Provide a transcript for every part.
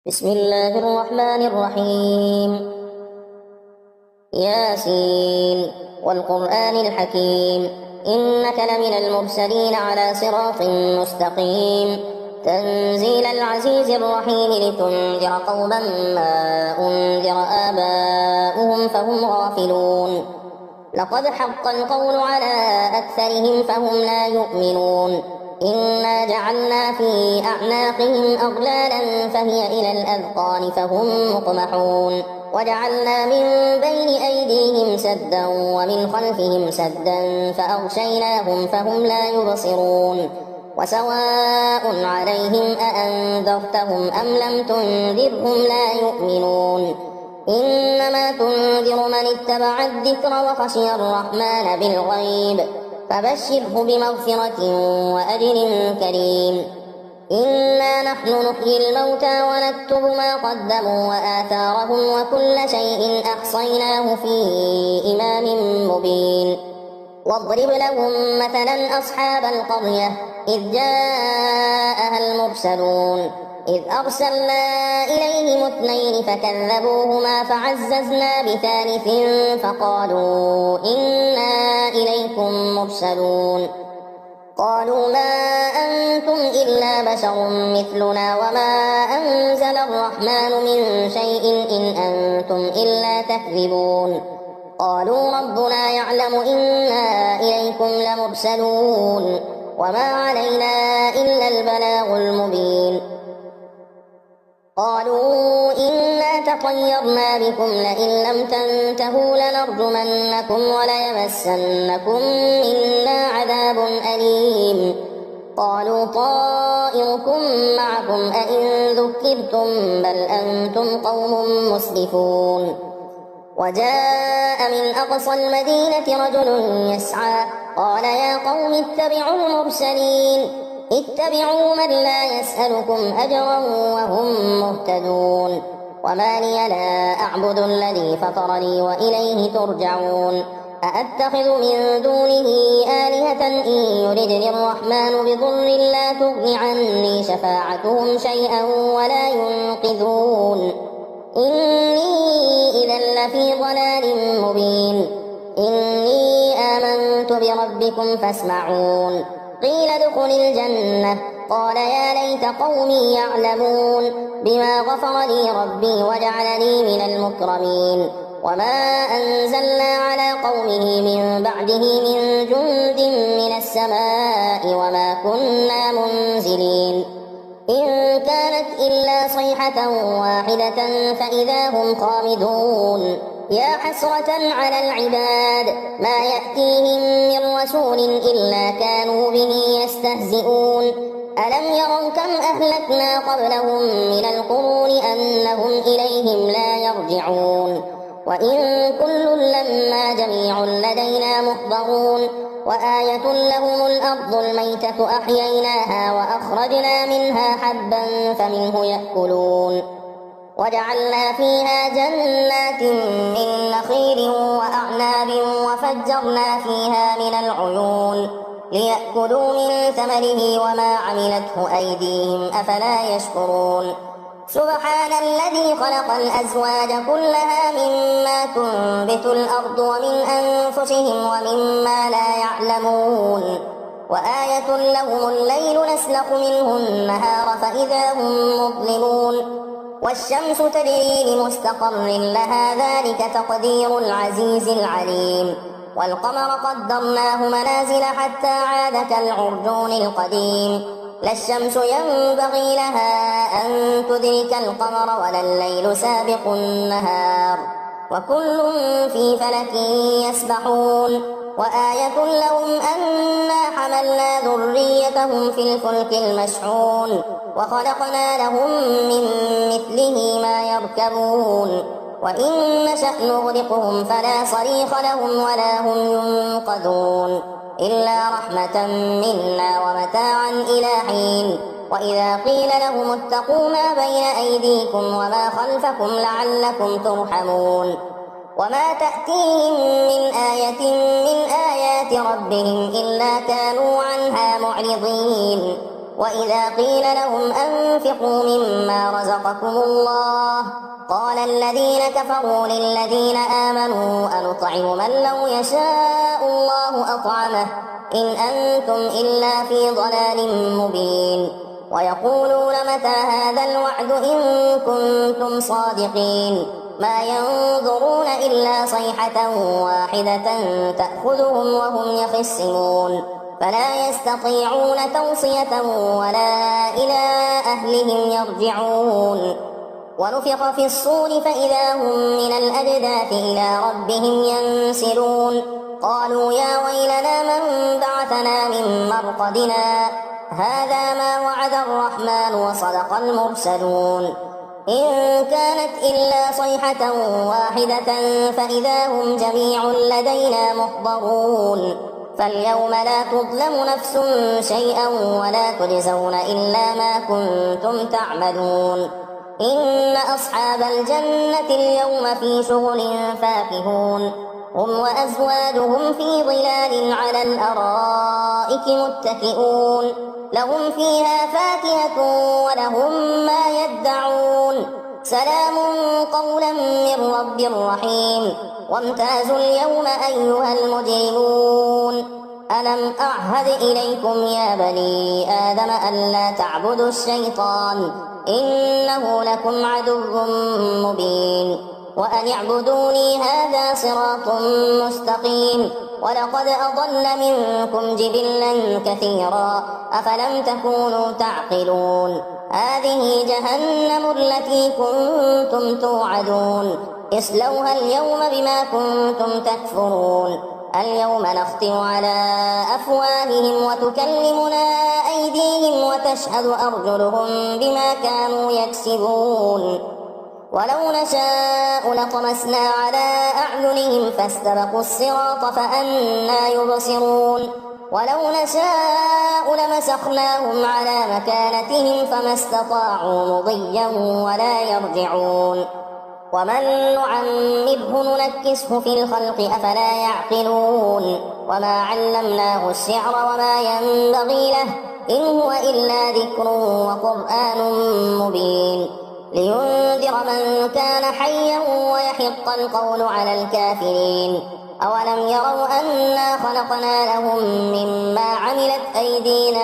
بسم الله الرحمن الرحيم. ياسين والقرآن الحكيم إنك لمن المرسلين على صراط مستقيم تنزيل العزيز الرحيم لتنذر قوما ما أنذر آباؤهم فهم غافلون. لقد حق القول على أكثرهم فهم لا يؤمنون. إنا جعلنا في أعناقهم أغلالا فهي إلى الأذقان فهم مقمحون. وجعلنا من بين أيديهم سدا ومن خلفهم سدا فأغشيناهم فهم لا يبصرون. وسواء عليهم أأنذرتهم أم لم تنذرهم لا يؤمنون. إنما تنذر من اتبع الذكر وخشي الرحمن بالغيب فبشره بمغفرة وأجر كريم. إنا نحن نحيي الموتى ونكتب ما قدموا وآثارهم وكل شيء أحصيناه في إمام مبين. واضرب لهم مثلا أصحاب القرية إذ جاءها المرسلون إذ أرسلنا إليهم اثنين فكذبوهما فعززنا بثالث فقالوا إنا إليكم مرسلون. قالوا ما أنتم إلا بشر مثلنا وما أنزل الرحمن من شيء إن أنتم إلا تكذبون. قالوا ربنا يعلم إنا إليكم لمرسلون وما علينا إلا البلاغ المبين. قالوا إنا تطيرنا بكم لئن لم تنتهوا لنرجمنكم وليمسنكم منا عذاب أليم. قالوا طائركم معكم أئن ذكرتم بل أنتم قوم مسرفون. وجاء من أقصى المدينة رجل يسعى قال يا قوم اتبعوا المرسلين اتبعوا من لا يسألكم أجرا وهم مهتدون. وما لي لا أعبد الذي فطرني وإليه ترجعون. أأتخذ من دونه آلهة إن يردني الرحمن بضر لا تغن عني شفاعتهم شيئا ولا ينقذون. إني إذا لفي ضلال مبين. إني آمنت بربكم فاسمعون. قيل ادخل الجنة قال يا ليت قومي يعلمون بما غفر لي ربي وجعلني من المكرمين. وما أنزلنا على قومه من بعده من جند من السماء وما كنا منزلين. إن كانت إلا صيحة واحدة فإذا هم خامدون. يا حسرة على العباد ما يأتيهم من رسول إلا كانوا به يستهزئون. ألم يروا كم أهلكنا قبلهم من القرون أنهم إليهم لا يرجعون. وإن كل لما جميع لدينا محضرون. وآية لهم الأرض الميتة أحييناها وأخرجنا منها حبا فمنه يأكلون. وجعلنا فيها جنات من نخيل وأعناب وفجرنا فيها من العيون ليأكلوا من ثمره وما عملته أيديهم أفلا يشكرون. سبحان الذي خلق الأزواج كلها مما تنبت الأرض ومن أنفسهم ومما لا يعلمون. وآية لهم الليل نسلخ منه النهار فإذا هم مظلمون. والشمس تجري لمستقر لها ذلك تقدير العزيز العليم. والقمر قدرناه منازل حتى عاد كالعرجون القديم. لا الشمس ينبغي لها أن تدرك القمر ولا الليل سابق النهار وكل في فلك يسبحون. وآية لهم أنا حملنا ذريتهم في الفلك المشحون وخلقنا لهم من مثله ما يركبون. وإن نشأ نغرقهم فلا صريخ لهم ولا هم ينقذون إلا رحمة منا ومتاعا إلى حين. وإذا قيل لهم اتقوا ما بين أيديكم وما خلفكم لعلكم ترحمون. وما تأتيهم من آية من آيات ربهم إلا كانوا عنها معرضين. وإذا قيل لهم أنفقوا مما رزقكم الله قال الذين كفروا للذين آمنوا أنطعم من لو يشاء الله أطعمه إن أنتم إلا في ضلال مبين ويقولون متى هذا الوعد إن كنتم صادقين ما ينظرون إلا صيحة واحدة تأخذهم وهم يخصمون فلا يستطيعون توصية ولا إلى أهلهم يرجعون ونفخ في الصور فإذا هم من الأجداث إلى ربهم ينسلون قالوا يا ويلنا من بعثنا من مرقدنا هذا ما وعد الرحمن وصدق المرسلون إن كانت إلا صيحة واحدة فإذا هم جميع لدينا محضرون فاليوم لا تظلم نفس شيئا ولا تجزون إلا ما كنتم تعملون إن أصحاب الجنة اليوم في شغل فاكهون هم وأزواجهم في ظلال على الأرائك متكئون لهم فيها فاكهة ولهم ما يدعون سلام قولا من رب رحيم وامتازوا اليوم أيها المجرمون ألم أعهد إليكم يا بني آدم ألا تعبدوا الشيطان إنه لكم عدو مبين وأن اعبدوني هذا صراط مستقيم ولقد أضل منكم جبلا كثيرا أفلم تكونوا تعقلون هذه جهنم التي كنتم توعدون اصلوها اليوم بما كنتم تكفرون اليوم نختم على أفواههم وتكلمنا أيديهم وتشهد أرجلهم بما كانوا يكسبون ولو نشاء لطمسنا على أعينهم فاستبقوا الصراط فأنى يبصرون ولو نشاء لمسخناهم على مكانتهم فما استطاعوا مضيا ولا يرجعون ومن نعمره ننكسه في الخلق أفلا يعقلون وما علمناه الشعر وما ينبغي له إن هو إلا ذكر وقرآن مبين لينذر من كان حيا ويحق القول على الكافرين أولم يروا أنا خلقنا لهم مما عملت أيدينا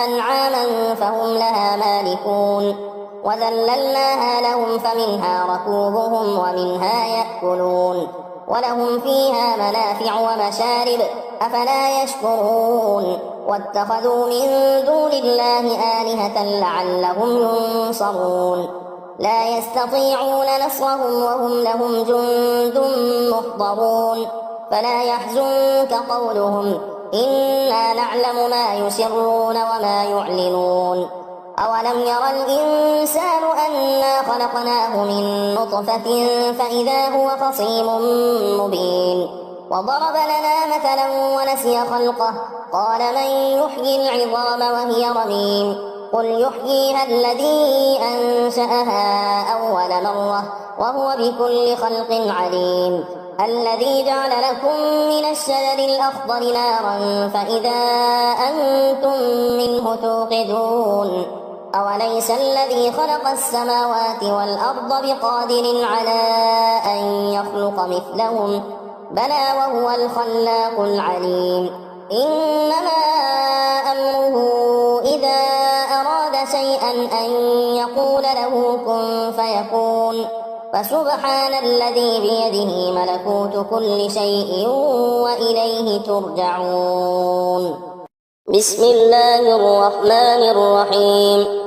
أنعاما فهم لها مالكون وذللناها لهم فمنها ركوبهم ومنها يأكلون ولهم فيها منافع ومشارب أفلا يشكرون واتخذوا من دون الله آلهة لعلهم ينصرون لا يستطيعون نصرهم وهم لهم جند محضرون فلا يحزنك قولهم إنا نعلم ما يسرون وما يعلنون أولم ير الإنسان أنا خلقناه من نطفة فإذا هو خصيم مبين وضرب لنا مثلا ونسي خلقه قال من يحيي العظام وهي رميم قل يحييها الذي أنشأها أول مرة وهو بكل خلق عليم الذي جعل لكم من الشجر الأخضر نارا فإذا أنتم منه توقدون أوليس الذي خلق السماوات والأرض بقادر على أن يخلق مثلهم بلى وهو الخلاق العليم إنما أمره إذا أراد شيئا أن يقول له كن فيكون فسبحان الذي بيده ملكوت كل شيء وإليه ترجعون بسم الله الرحمن الرحيم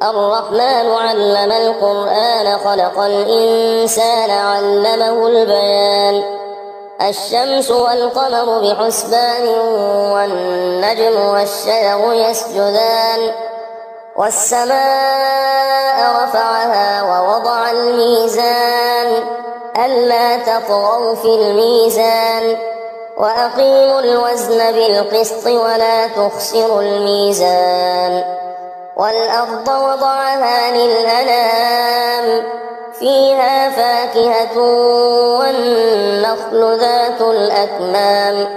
الرحمن علم القرآن خلق الإنسان علمه البيان الشمس والقمر بحسبان والنجم والشجر يسجدان والسماء رفعها ووضع الميزان ألا تطغوا في الميزان وأقيموا الوزن بالقسط ولا تخسروا الميزان والأرض وضعها للأنام فيها فاكهة والنخل ذات الأكمام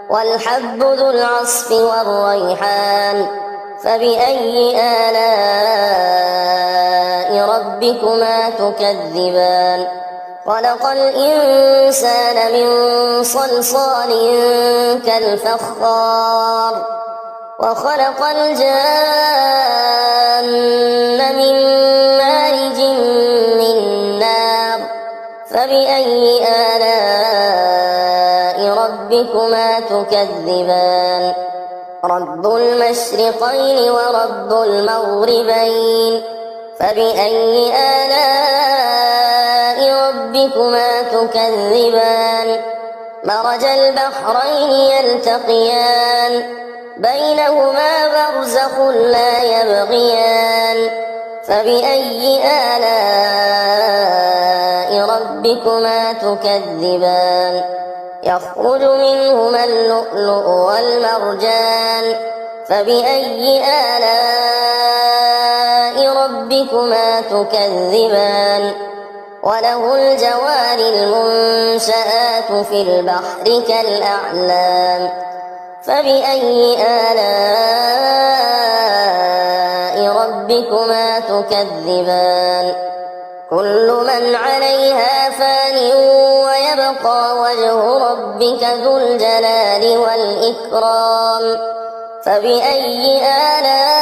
والحب ذو العصف والريحان فبأي آلاء ربكما تكذبان خلق الإنسان من صلصال كالفخار وخلق الجان من مارج من نار فبأي آلاء ربكما تكذبان رب المشرقين ورب المغربين فبأي آلاء ربكما تكذبان مرج البحرين يلتقيان بينهما برزخ لا يبغيان فبأي آلاء ربكما تكذبان يخرج منهما اللؤلؤ والمرجان فبأي آلاء ربكما تكذبان وله الجوار المنشآت في البحر كالأعلام فبأي آلاء ربكما تكذبان كل من عليها فان ويبقى وجه ربك ذو الجلال والإكرام فبأي آلاء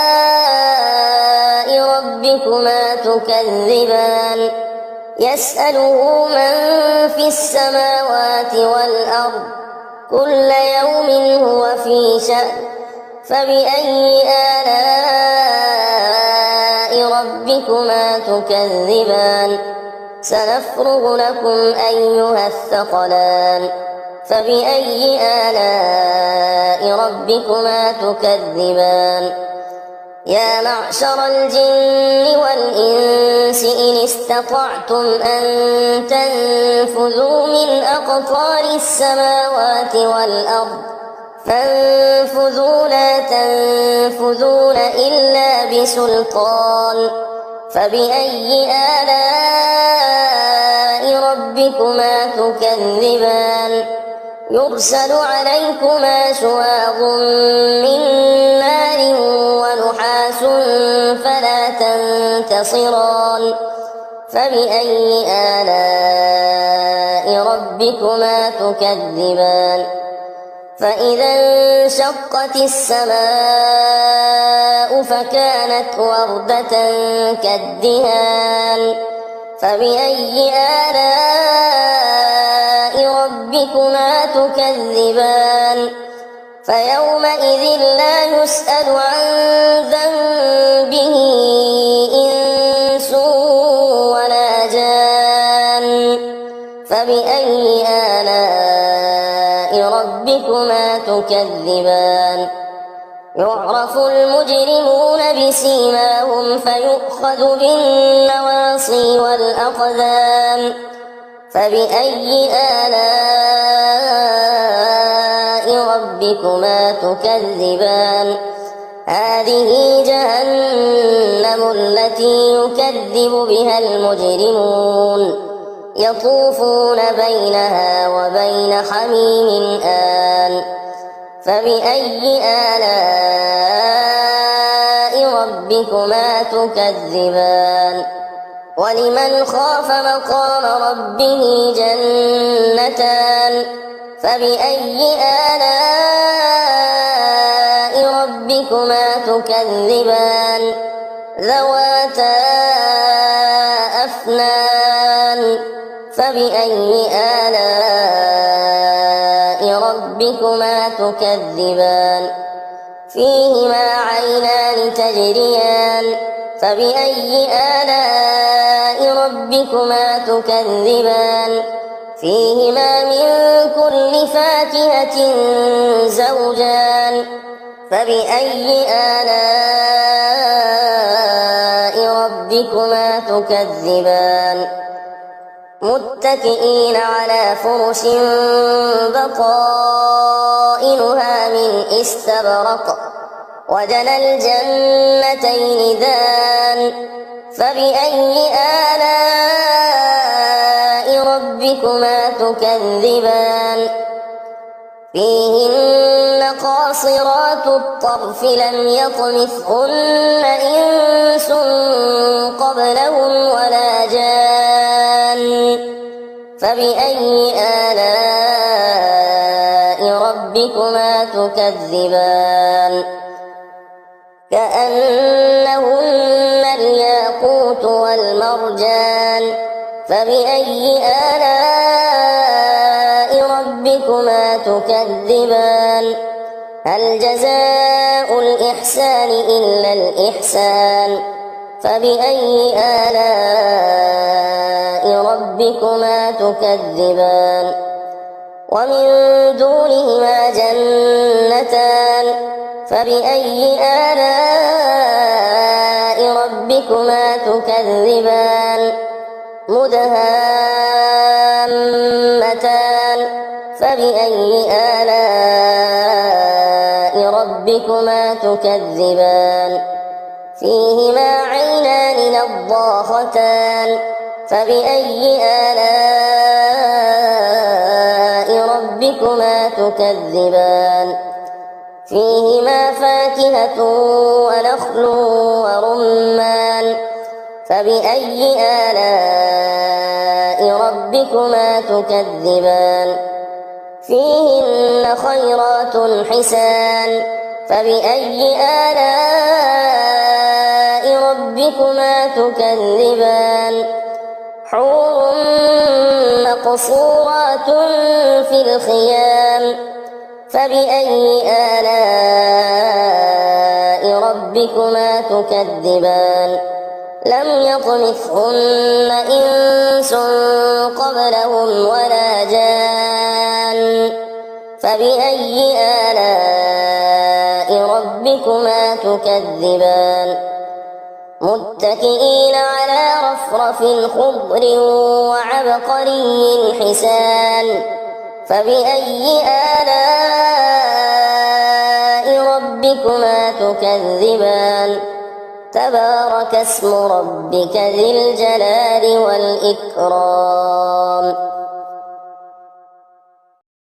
ربكما تكذبان يسأله من في السماوات والأرض كل يوم هو في شأن فبأي آلاء ربكما تكذبان سنفرغ لكم أيها الثقلان فبأي آلاء ربكما تكذبان يا معشر الجن والإنس إن استطعتم أن تنفذوا من أقطار السماوات والأرض فانفذوا لا تنفذون إلا بسلطان فبأي آلاء ربكما تكذبان يرسل عليكما شواظ من نار ونحاس فلا تنتصران فبأي آلاء ربكما تكذبان فإذا انشقت السماء فكانت وردة كالدهان فبأي آلاء ربكما تكذبان فيومئذ لا يسأل عن ذنبه إنس ولا جان فبأي آلاء ربكما تكذبان يعرف المجرمون بسيماهم فيؤخذ بالنواصي والأقدام فبأي آلاء ربكما تكذبان هذه جهنم التي يكذب بها المجرمون يطوفون بينها وبين حميم آن فبأي آلاء ربكما تكذبان ولمن خاف مقام ربه جنتان فبأي آلاء ربكما تكذبان ذواتا أفنان فبأي آلاء ربكما تكذبان فيهما عينان تجريان فبأي آلاء ربكما تكذبان فيهما من كل فاكهة زوجان فبأي آلاء ربكما تكذبان متكئين على فرش بطائنها من استبرق وجنى الجنتين دان فبأي آلاء ربكما تكذبان فيهن قاصرات قاصرات الطرف لم يطمثهن إنس قبلهم ولا جان فبأي آلاء ربكما تكذبان كأنهن الياقوت والمرجان فبأي آلاء ربكما تكذبان هل جزاء الإحسان إلا الإحسان فبأي آلاء ربكما تكذبان ومن دونهما جنتان فبأي آلاء ربكما تكذبان مدهامتان فبأي آلاء ربكما تكذبان فيهما عينان نضاختان فبأي آلاء ربكما تكذبان فيهما فاكهة ونخل ورمان فبأي آلاء ربكما تكذبان فيهن خيرات حسان فبأي آلاء ربكما تكذبان حور مقصورات في الخيام فبأي آلاء ربكما تكذبان لم يطمثهن إنس قبلهم ولا جان فبأي آلاء ربكما تكذبان متكئين على رفرف خضر وعبقري حسان فبأي آلاء ربكما تكذبان تبارك اسم ربك ذي الجلال والإكرام